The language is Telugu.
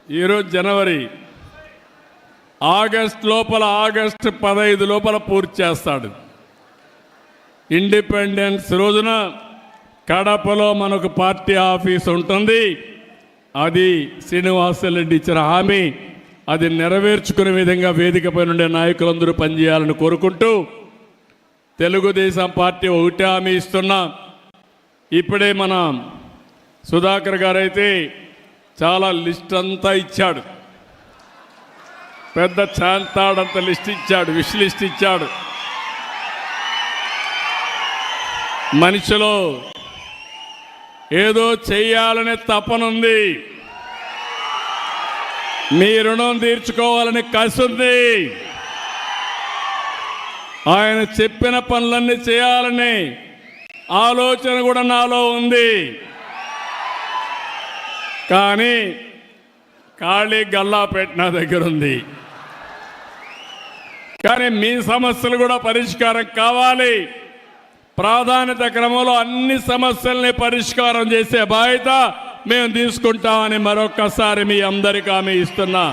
ఈరోజు జనవరి, ఆగస్టు 15 లోపల పూర్తి చేస్తాడు. ఇండిపెండెన్స్ రోజున కడపలో మనకు పార్టీ ఆఫీస్ ఉంటుంది. అది శ్రీనివాసరెడ్డి ఇచ్చిన హామీ, అది నెరవేర్చుకునే విధంగా వేదికపై నుండే నాయకులందరూ పనిచేయాలని కోరుకుంటూ, తెలుగుదేశం పార్టీ ఒకటే హామీ ఇస్తున్నా. ఇప్పుడే మన సుధాకర్ గారైతే చాలా లిస్ట్ అంతా ఇచ్చాడు, పెద్ద చాంతాడంత లిస్ట్ ఇచ్చాడు, విష్ లిస్ట్ ఇచ్చాడు. మనిషిలో ఏదో చెయ్యాలనే తపనుంది, మీ రుణం తీర్చుకోవాలని కసుంది. ఆయన చెప్పిన పనులన్నీ చేయాలని ఆలోచన కూడా నాలో ఉంది. కానీ ఖాళీ గల్లాపేట నా దగ్గర ఉంది. కానీ మీ సమస్యలు కూడా పరిష్కారం కావాలి. ప్రాధాన్యత క్రమంలో అన్ని సమస్యల్ని పరిష్కారం చేసే బాధ్యత మేము తీసుకుంటామని మరొక్కసారి మీ అందరికీ హామీ ఇస్తున్నా.